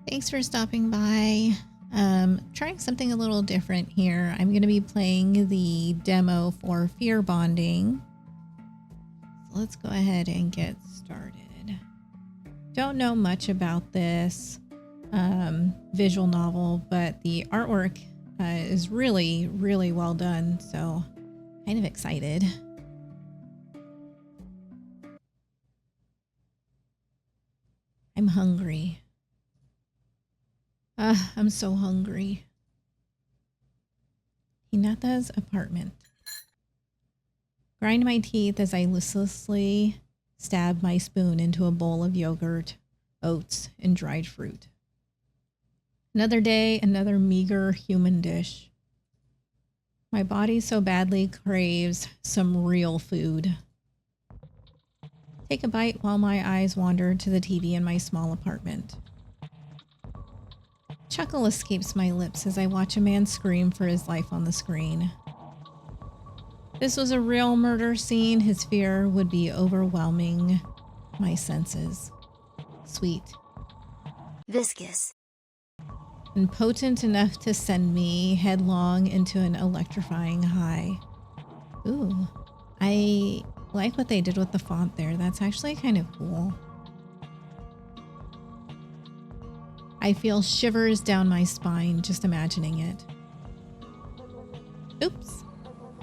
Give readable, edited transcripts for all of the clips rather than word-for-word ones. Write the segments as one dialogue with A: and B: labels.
A: Thanks for stopping by. Trying something a little different here. I'm going to be playing the demo for Fearbonding. So let's go ahead and get started. Don't know much about this visual novel, but the artwork is really, really well done. So kind of excited. I'm hungry. I'm so hungry. Hinata's apartment. Grind my teeth as I listlessly stab my spoon into a bowl of yogurt, oats, and dried fruit. Another day, another meager human dish. My body so badly craves some real food. Take a bite while my eyes wander to the TV in my small apartment. Chuckle escapes my lips as I watch a man scream for his life on the screen. If this was a real murder scene, his fear would be overwhelming my senses. Sweet.
B: Viscous.
A: And potent enough to send me headlong into an electrifying high. Ooh, I like what they did with the font there. That's actually kind of cool. I feel shivers down my spine just imagining it. Oops.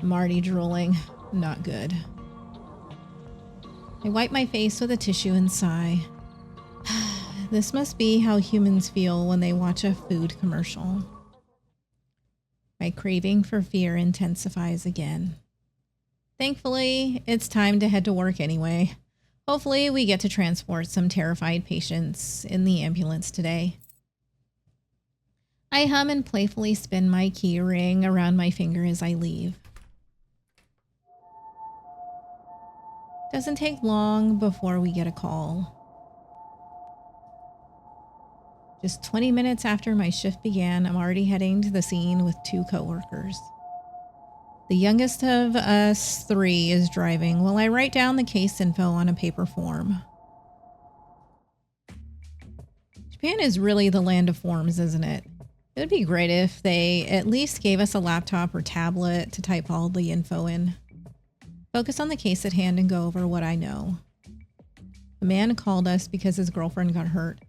A: I'm already drooling. Not good. I wipe my face with a tissue and sigh. This must be how humans feel when they watch a food commercial. My craving for fear intensifies again. Thankfully, it's time to head to work anyway. Hopefully, we get to transport some terrified patients in the ambulance today. I hum and playfully spin my key ring around my finger as I leave. Doesn't take long before we get a call. Just 20 minutes after my shift began, I'm already heading to the scene with 2 coworkers. The youngest of us 3 is driving while I write down the case info on a paper form. Japan is really the land of forms, isn't it? It would be great if they at least gave us a laptop or tablet to type all the info in. Focus on the case at hand and go over what I know. The man called us because his girlfriend got hurt.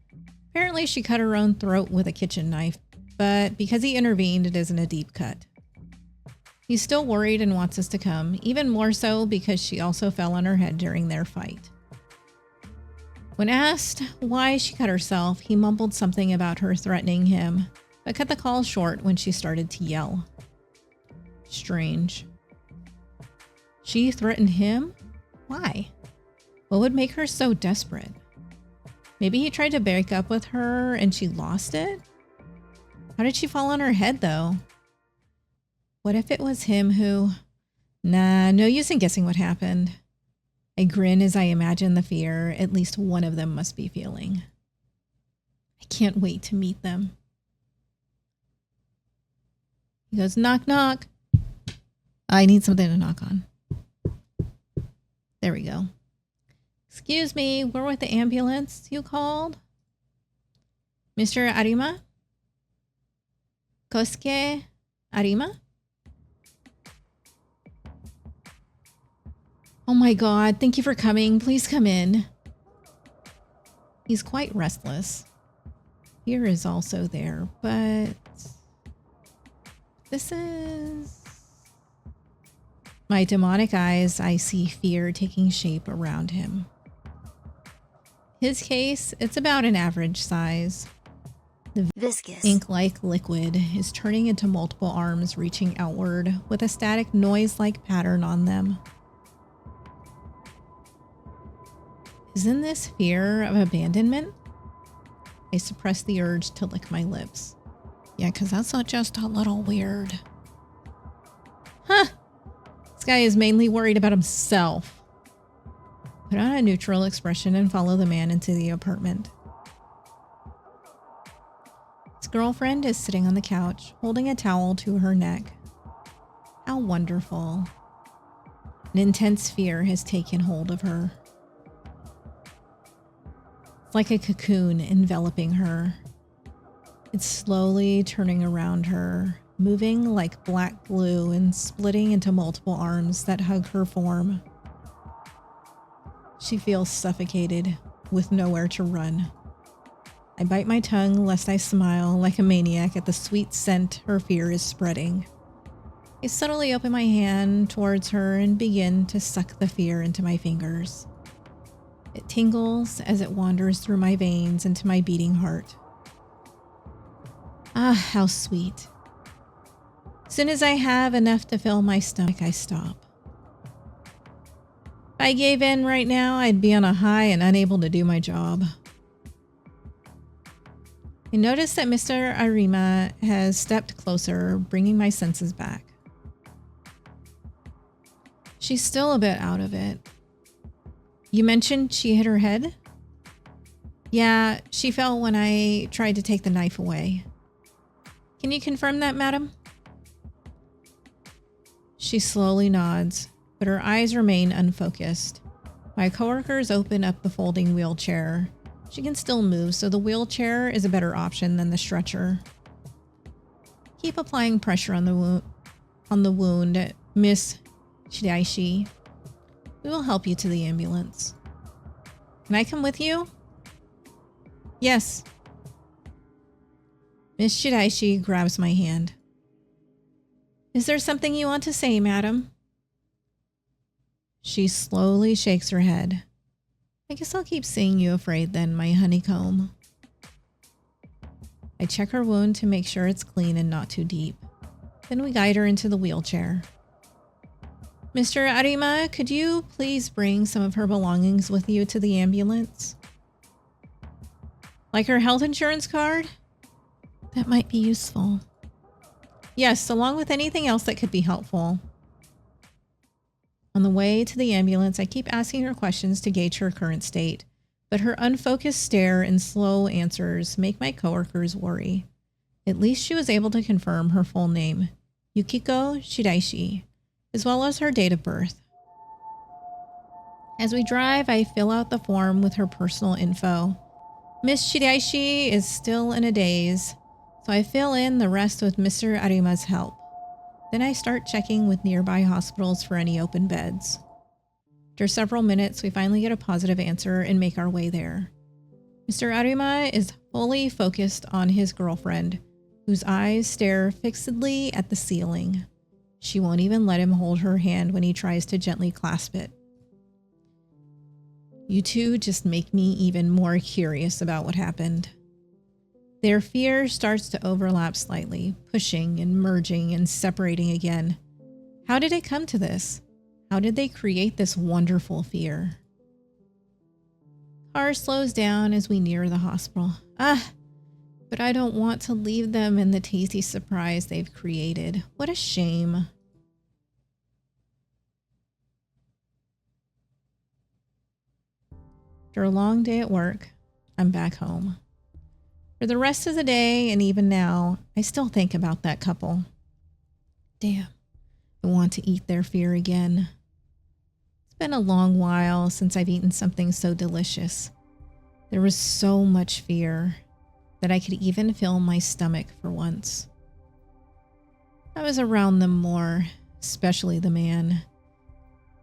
A: Apparently she cut her own throat with a kitchen knife, but because he intervened, it isn't a deep cut. He's still worried and wants us to come, even more so because she also fell on her head during their fight. When asked why she cut herself, he mumbled something about her threatening him, but cut the call short when she started to yell. Strange. She threatened him? Why? What would make her so desperate? Maybe he tried to break up with her and she lost it? How did she fall on her head though? What if it was him who... Nah, no use in guessing what happened. I grin as I imagine the fear at least one of them must be feeling. I can't wait to meet them. He goes, knock, knock. I need something to knock on. There we go. Excuse me, we're with the ambulance. You called? Mr. Arima? Kosuke Arima? Oh my God, thank you for coming. Please come in. He's quite restless. Fear is also there, but this is... My demonic eyes, I see fear taking shape around him. His case, it's about an average size. The
B: Viscous.
A: ink-like liquid is turning into multiple arms reaching outward with a static noise-like pattern on them. Isn't this fear of abandonment? I suppress the urge to lick my lips. Yeah, because that's not just a little weird. Huh! This guy is mainly worried about himself. Put on a neutral expression and follow the man into the apartment. His girlfriend is sitting on the couch, holding a towel to her neck. How wonderful. An intense fear has taken hold of her. It's like a cocoon enveloping her. It's slowly turning around her, moving like black glue and splitting into multiple arms that hug her form. She feels suffocated, with nowhere to run. I bite my tongue lest I smile like a maniac at the sweet scent her fear is spreading. I subtly open my hand towards her and begin to suck the fear into my fingers. It tingles as it wanders through my veins into my beating heart. Ah, how sweet. Soon as I have enough to fill my stomach, I stop. If I gave in right now, I'd be on a high and unable to do my job. I notice that Mr. Arima has stepped closer, bringing my senses back. She's still a bit out of it. You mentioned she hit her head? Yeah, she fell when I tried to take the knife away. Can you confirm that, madam? She slowly nods, but her eyes remain unfocused. My coworkers open up the folding wheelchair. She can still move, so the wheelchair is a better option than the stretcher. Keep applying pressure on the wound, Miss Shidaishi. We will help you to the ambulance. Can I come with you? Yes. Miss Shidaishi grabs my hand. Is there something you want to say, madam? She slowly shakes her head. I guess I'll keep seeing you afraid then, my honeycomb. I check her wound to make sure it's clean and not too deep. Then we guide her into the wheelchair. Mr. Arima, could you please bring some of her belongings with you to the ambulance? Like her health insurance card? That might be useful. Yes, along with anything else that could be helpful. On the way to the ambulance, I keep asking her questions to gauge her current state, but her unfocused stare and slow answers make my coworkers worry. At least she was able to confirm her full name, Yukiko Shidaishi, as well as her date of birth. As we drive, I fill out the form with her personal info. Miss Shidaishi is still in a daze, so I fill in the rest with Mr. Arima's help. Then I start checking with nearby hospitals for any open beds. After several minutes, we finally get a positive answer and make our way there. Mr. Arima is fully focused on his girlfriend, whose eyes stare fixedly at the ceiling. She won't even let him hold her hand when he tries to gently clasp it. You two just make me even more curious about what happened. Their fear starts to overlap slightly, pushing and merging and separating again. How did it come to this? How did they create this wonderful fear? Car slows down as we near the hospital. But I don't want to leave them in the tasty surprise they've created. What a shame. After a long day at work, I'm back home. For the rest of the day, and even now, I still think about that couple. Damn, I want to eat their fear again. It's been a long while since I've eaten something so delicious. There was so much fear that I could even feel my stomach for once. I was around them more, especially the man.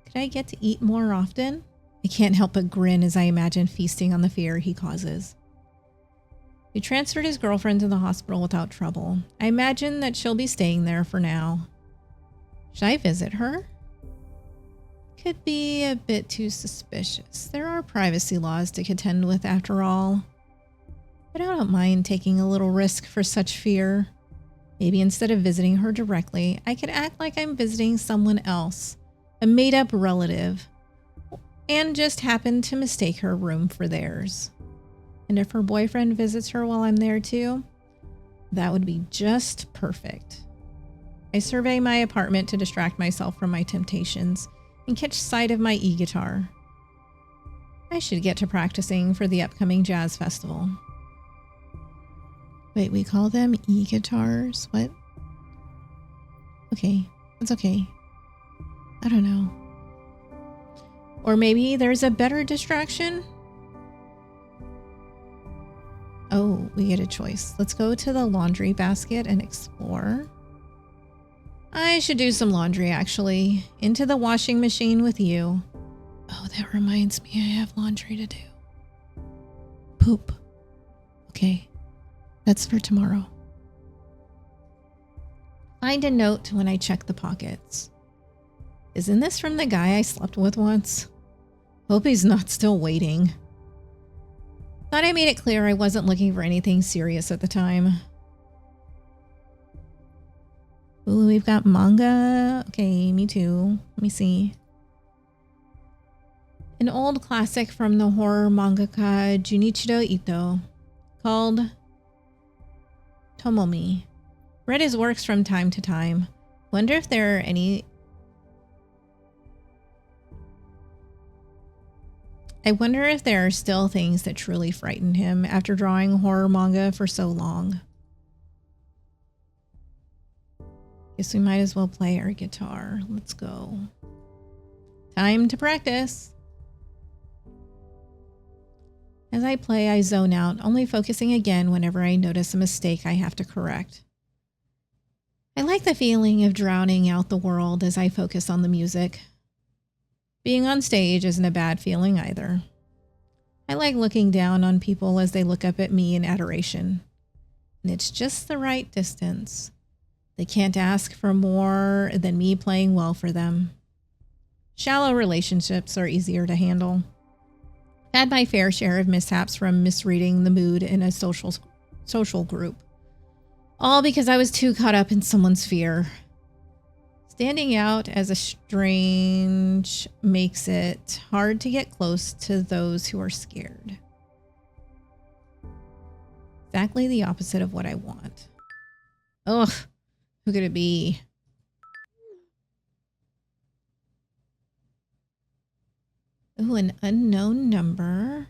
A: Could I get to eat more often? I can't help but grin as I imagine feasting on the fear he causes. He transferred his girlfriend to the hospital without trouble. I imagine that she'll be staying there for now. Should I visit her? Could be a bit too suspicious. There are privacy laws to contend with after all. But I don't mind taking a little risk for such fear. Maybe instead of visiting her directly, I could act like I'm visiting someone else, a made-up relative, and just happen to mistake her room for theirs. And if her boyfriend visits her while I'm there too, that would be just perfect. I survey my apartment to distract myself from my temptations and catch sight of my e-guitar. I should get to practicing for the upcoming jazz festival. Wait, we call them e-guitars? What? Okay, It's okay. I don't know. Or maybe there's a better distraction? Oh, we get a choice. Let's go to the laundry basket and explore. I should do some laundry, actually. Into the washing machine with you. Oh, that reminds me I have laundry to do. Poop. Okay. That's for tomorrow. Find a note when I check the pockets. Isn't this from the guy I slept with once? Hope he's not still waiting. Thought I made it clear I wasn't looking for anything serious at the time. Ooh, we've got manga. Okay, me too. Let me see. An old classic from the horror mangaka Junichiro Ito called Tomomi. Read his works from time to time. Wonder if there are any... I wonder if there are still things that truly frighten him after drawing horror manga for so long. Guess we might as well play our guitar. Let's go. Time to practice. As I play, I zone out, only focusing again whenever I notice a mistake I have to correct. I like the feeling of drowning out the world as I focus on the music. Being on stage isn't a bad feeling either. I like looking down on people as they look up at me in adoration. And it's just the right distance. They can't ask for more than me playing well for them. Shallow relationships are easier to handle. I've had my fair share of mishaps from misreading the mood in a social group. All because I was too caught up in someone's fear. Standing out as a strange makes it hard to get close to those who are scared. Exactly the opposite of what I want. Ugh, who could it be? Ooh, an unknown number.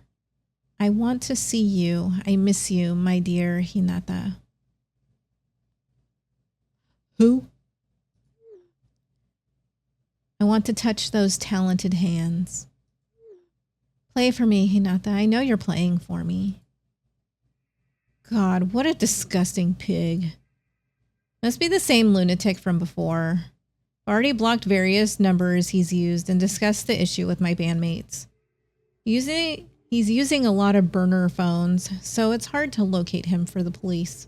A: I want to see you. I miss you, my dear Hinata. Who? I want to touch those talented hands. Play for me, Hinata. I know you're playing for me. God, what a disgusting pig. Must be the same lunatic from before. I've already blocked various numbers he's used and discussed the issue with my bandmates. He's using a lot of burner phones, so it's hard to locate him for the police.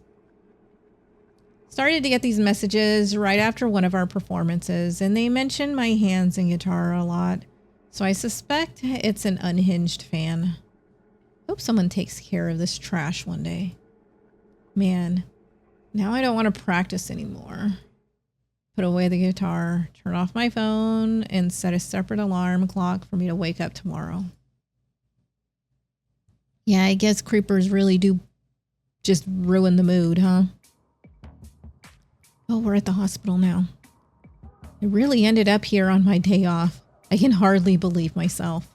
A: Started to get these messages right after one of our performances, and they mention my hands and guitar a lot, so I suspect it's an unhinged fan. Hope someone takes care of this trash one day. Man, now I don't want to practice anymore. Put away the guitar, turn off my phone, and set a separate alarm clock for me to wake up tomorrow. Yeah, I guess creepers really do just ruin the mood, huh? Oh, we're at the hospital now. I really ended up here on my day off. I can hardly believe myself.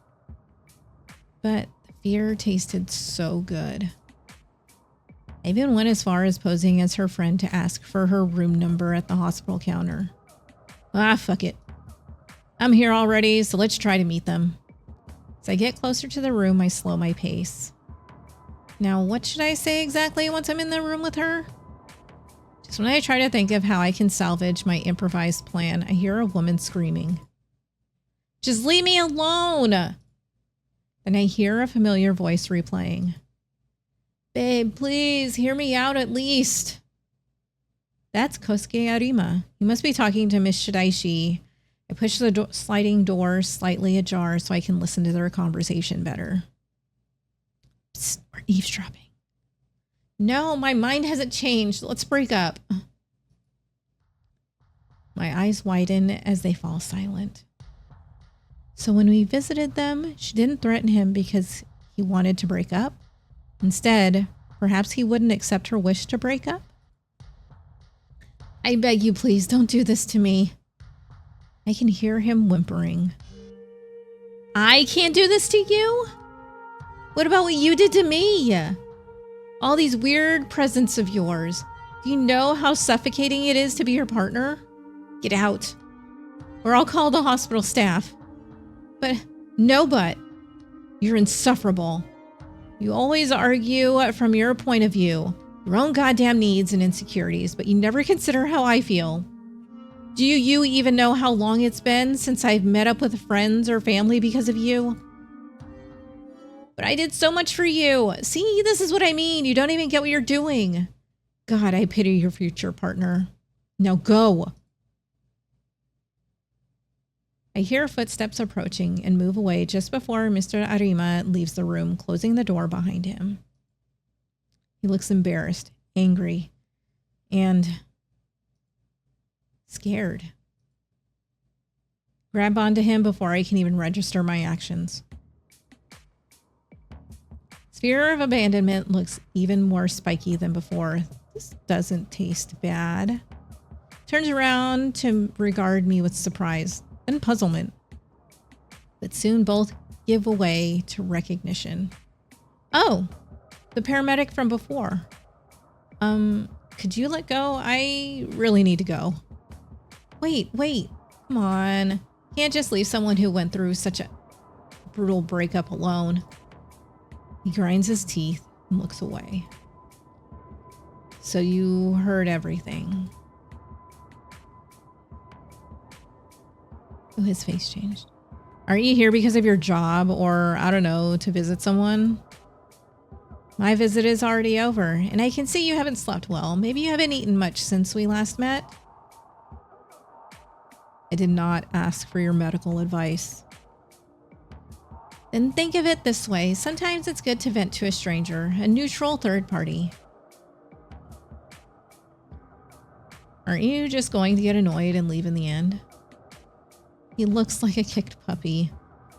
A: But the fear tasted so good. I even went as far as posing as her friend to ask for her room number at the hospital counter. Ah, fuck it. I'm here already, so let's try to meet them. As I get closer to the room, I slow my pace. Now, what should I say exactly once I'm in the room with her? Just when I try to think of how I can salvage my improvised plan, I hear a woman screaming. Just leave me alone! Then I hear a familiar voice replaying. Babe, please, hear me out at least. That's Kosuke Arima. He must be talking to Miss Shiraishi. I push the sliding door slightly ajar so I can listen to their conversation better. Psst, we're eavesdropping. No, my mind hasn't changed. Let's break up. My eyes widen as they fall silent. So when we visited them, she didn't threaten him because he wanted to break up. Instead, perhaps he wouldn't accept her wish to break up. I beg you, please, don't do this to me. I can hear him whimpering. I can't do this to you? What about what you did to me? All these weird presents of yours. Do you know how suffocating it is to be your partner? Get out. or I'll call the hospital staff. But no but. You're insufferable. You always argue from your point of view, your own goddamn needs and insecurities, but you never consider how I feel. Do you even know how long it's been since I've met up with friends or family because of you? But I did so much for you. See, this is what I mean. You don't even get what you're doing. God, I pity your future partner. Now go. I hear footsteps approaching and move away just before Mr. Arima leaves the room, closing the door behind him. He looks embarrassed, angry, and scared. Grab onto him before I can even register my actions. His fear of abandonment looks even more spiky than before. This doesn't taste bad. Turns around to regard me with surprise and puzzlement. But soon both give way to recognition. Oh, the paramedic from before. Could you let go? I really need to go. Wait, come on. Can't just leave someone who went through such a brutal breakup alone. He grinds his teeth and looks away. So you heard everything. Oh, his face changed. Aren't you here because of your job or, I don't know, to visit someone? My visit is already over, and I can see you haven't slept well. Maybe you haven't eaten much since we last met. I did not ask for your medical advice. Then think of it this way. Sometimes it's good to vent to a stranger, a neutral third party. Aren't you just going to get annoyed and leave in the end? He looks like a kicked puppy,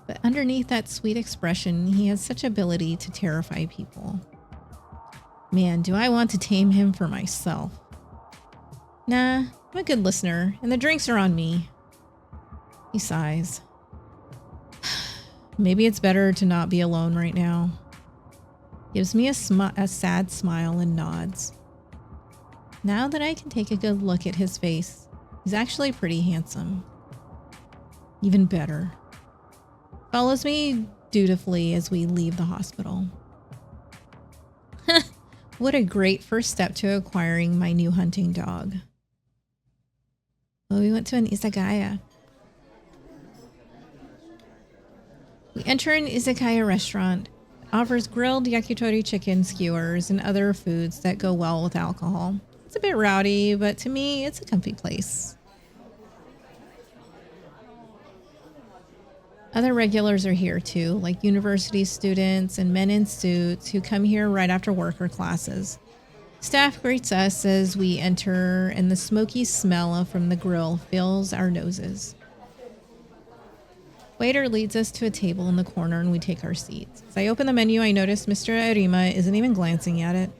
A: but underneath that sweet expression, he has such ability to terrify people. Man, do I want to tame him for myself. Nah, I'm a good listener, and the drinks are on me. He sighs. Maybe it's better to not be alone right now. Gives me a sad smile and nods. Now that I can take a good look at his face, he's actually pretty handsome. Even better. Follows me dutifully as we leave the hospital. What a great first step to acquiring my new hunting dog. Well, we went to an izakaya. We enter an izakaya restaurant. It offers grilled yakitori chicken skewers and other foods that go well with alcohol. It's a bit rowdy, but to me, it's a comfy place. Other regulars are here too, like university students and men in suits who come here right after work or classes. Staff greets us as we enter, and the smoky smell from the grill fills our noses. Waiter leads us to a table in the corner and we take our seats. As I open the menu, I notice Mr. Arima isn't even glancing at it.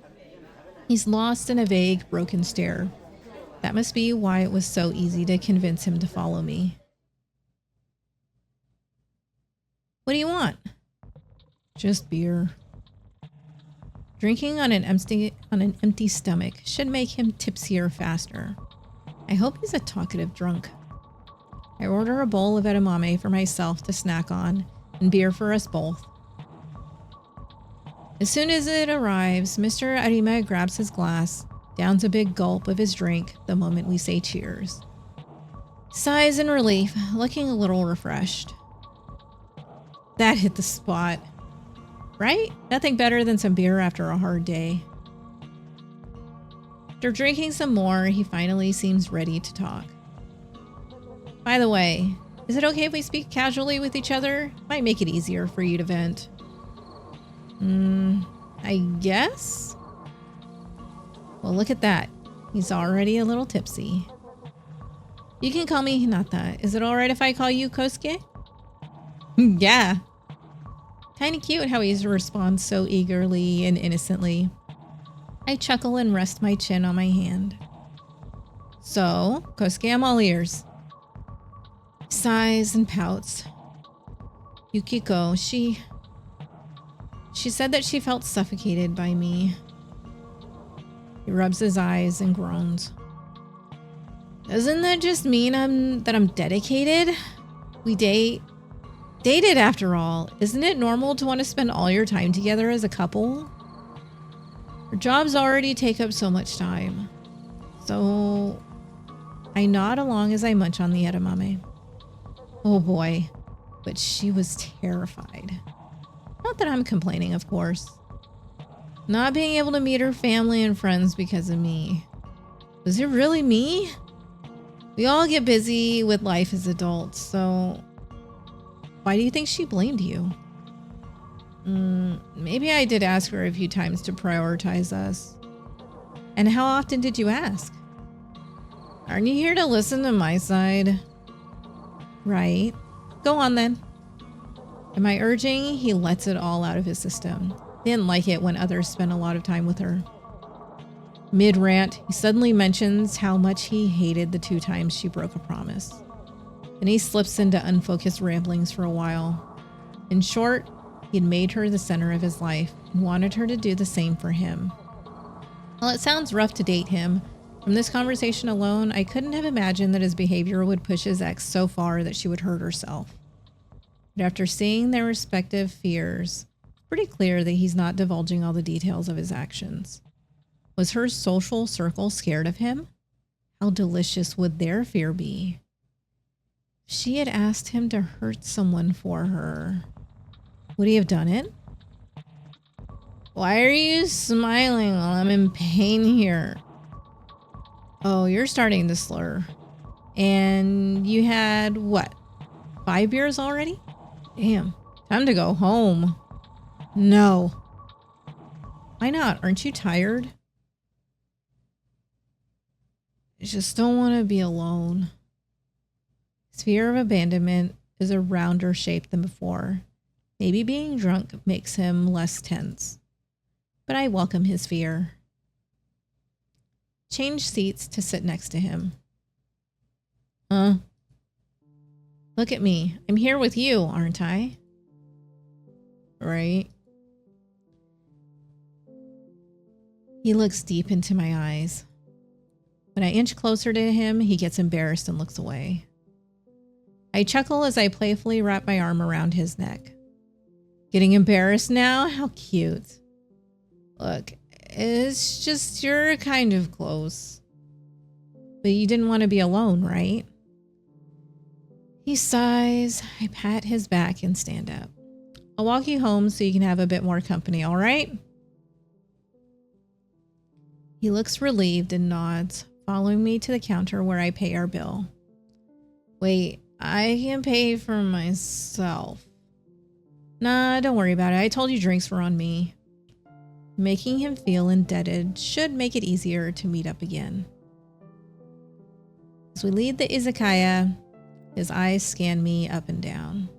A: He's lost in a vague, broken stare. That must be why it was so easy to convince him to follow me. What do you want? Just beer. Drinking on an empty stomach should make him tipsier faster. I hope he's a talkative drunk. I order a bowl of edamame for myself to snack on and beer for us both. As soon as it arrives, Mr. Arima grabs his glass, downs a big gulp of his drink the moment we say cheers. Sighs in relief, looking a little refreshed. That hit the spot. Right? Nothing better than some beer after a hard day. After drinking some more, he finally seems ready to talk. By the way, is it okay if we speak casually with each other? Might make it easier for you to vent. I guess? Well, look at that. He's already a little tipsy. You can call me Hinata. Is it alright if I call you Kosuke? Yeah. Kinda cute how he responds so eagerly and innocently. I chuckle and rest my chin on my hand. So, Kosuke, I'm all ears. Sighs and pouts. Yukiko, she said that she felt suffocated by me. He rubs his eyes and groans. Doesn't that just mean that I'm dedicated? We dated after all. Isn't it normal to want to spend all your time together as a couple? Our jobs already take up so much time. So I nod along as I munch on the edamame. Oh boy, but she was terrified. Not that I'm complaining, of course. Not being able to meet her family and friends because of me. Was it really me? We all get busy with life as adults, so why do you think she blamed you? Maybe I did ask her a few times to prioritize us. And how often did you ask? Aren't you here to listen to my side? Right. Go on then. Am I urging? He lets it all out of his system. Didn't like it when others spent a lot of time with her. Mid-rant, he suddenly mentions how much he hated the 2 times she broke a promise. Then he slips into unfocused ramblings for a while. In short, he'd made her the center of his life and wanted her to do the same for him. While it sounds rough to date him, from this conversation alone, I couldn't have imagined that his behavior would push his ex so far that she would hurt herself. But after seeing their respective fears, it's pretty clear that he's not divulging all the details of his actions. Was her social circle scared of him? How delicious would their fear be? She had asked him to hurt someone for her. Would he have done it? Why are you smiling while I'm in pain here? Oh, you're starting to slur. And you had, what, 5 beers already? Damn, time to go home. No. Why not? Aren't you tired? I just don't want to be alone. His fear of abandonment is a rounder shape than before. Maybe being drunk makes him less tense. But I welcome his fear. Change seats to sit next to him. Huh? Look at me. I'm here with you, aren't I? Right? He looks deep into my eyes. When I inch closer to him, he gets embarrassed and looks away. I chuckle as I playfully wrap my arm around his neck. Getting embarrassed now? How cute. Look, it's just you're kind of close. But you didn't want to be alone, right? He sighs. I pat his back and stand up. I'll walk you home so you can have a bit more company, all right? He looks relieved and nods, following me to the counter where I pay our bill. Wait, I can pay for myself. Nah, don't worry about it. I told you drinks were on me. Making him feel indebted should make it easier to meet up again. As we leave the izakaya, his eyes scan me up and down.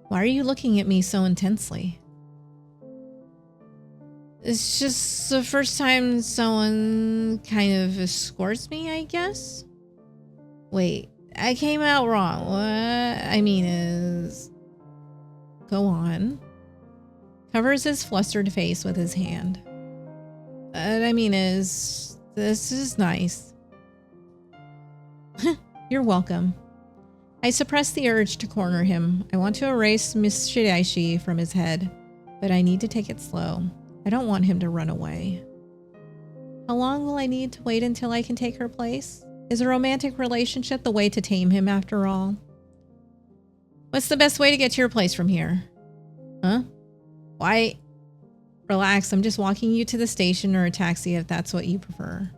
A: Why are you looking at me so intensely? It's just the first time someone kind of escorts me, I guess? Wait, I came out wrong. What I mean is... Go on. Covers his flustered face with his hand. What I mean is... This is nice. You're welcome. I suppress the urge to corner him. I want to erase Miss Shiraishi from his head, but I need to take it slow. I don't want him to run away. How long will I need to wait until I can take her place? Is a romantic relationship the way to tame him after all? What's the best way to get to your place from here? Huh? Why? Relax, I'm just walking you to the station or a taxi if that's what you prefer.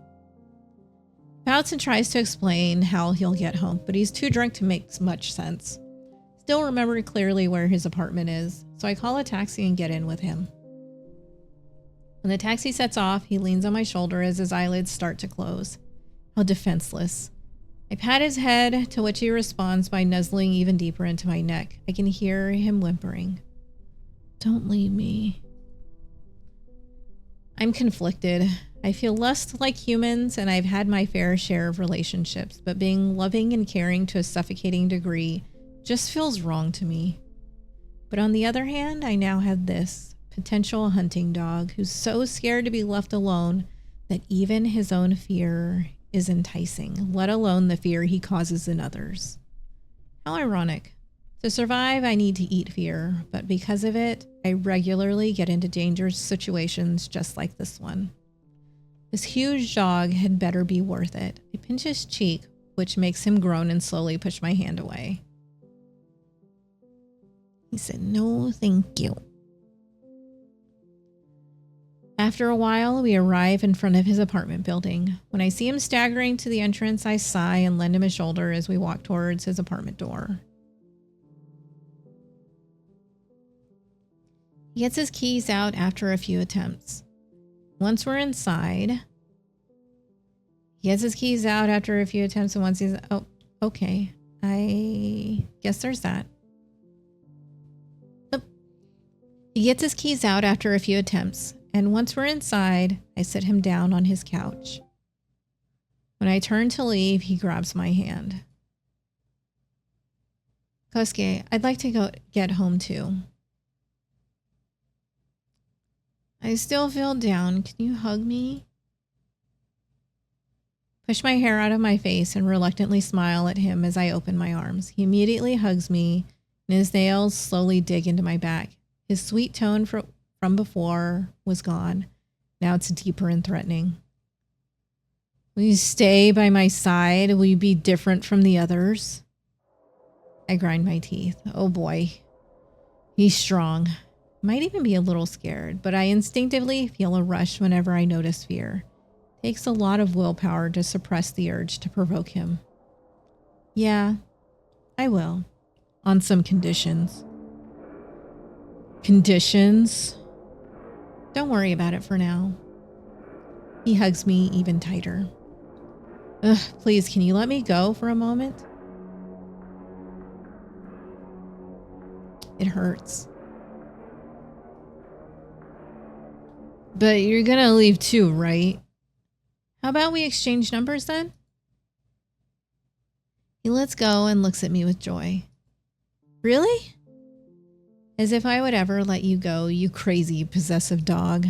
A: Pouts and tries to explain how he'll get home, but he's too drunk to make much sense. Still remember clearly where his apartment is, so I call a taxi and get in with him. When the taxi sets off, he leans on my shoulder as his eyelids start to close. How defenseless. I pat his head, to which he responds by nuzzling even deeper into my neck. I can hear him whimpering. Don't leave me. I'm conflicted. I feel lust like humans, and I've had my fair share of relationships, but being loving and caring to a suffocating degree just feels wrong to me. But on the other hand, I now have this potential hunting dog who's so scared to be left alone that even his own fear is enticing, let alone the fear he causes in others. How ironic. To survive, I need to eat fear, but because of it, I regularly get into dangerous situations just like this one. This huge dog had better be worth it. I pinch his cheek, which makes him groan and slowly push my hand away. He said, "No, thank you." After a while, we arrive in front of his apartment building. When I see him staggering to the entrance, I sigh and lend him a shoulder as we walk towards his apartment door. He gets his keys out after a few attempts. Once we're inside, and once he's... Oh, okay. I guess there's that. He gets his keys out after a few attempts, and once we're inside, I sit him down on his couch. When I turn to leave, he grabs my hand. "Kosuke, I'd like to go get home too. I still feel down. Can you hug me?" Push my hair out of my face and reluctantly smile at him as I open my arms. He immediately hugs me, and his nails slowly dig into my back. His sweet tone from before was gone. Now it's deeper and threatening. "Will you stay by my side? Will you be different from the others?" I grind my teeth. Oh boy. He's strong. Might even be a little scared, but I instinctively feel a rush whenever I notice fear. It takes a lot of willpower to suppress the urge to provoke him. "Yeah, I will. On some conditions." "Conditions?" "Don't worry about it for now." He hugs me even tighter. "Ugh, please, can you let me go for a moment?" It hurts. "But you're gonna leave too, right? How about we exchange numbers then?" He lets go and looks at me with joy. "Really?" "As if I would ever let you go, you crazy, possessive dog."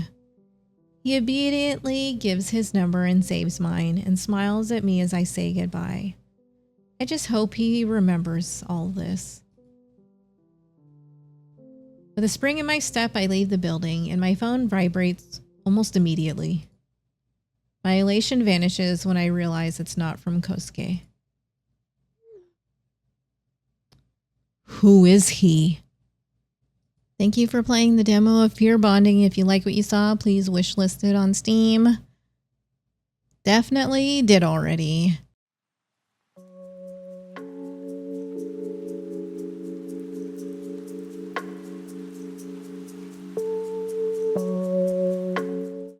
A: He immediately gives his number and saves mine and smiles at me as I say goodbye. I just hope he remembers all this. With a spring in my step, I leave the building and my phone vibrates almost immediately. My elation vanishes when I realize it's not from Kosuke. Who is he? Thank you for playing the demo of Fearbonding. If you like what you saw, please wishlist it on Steam. Definitely did already.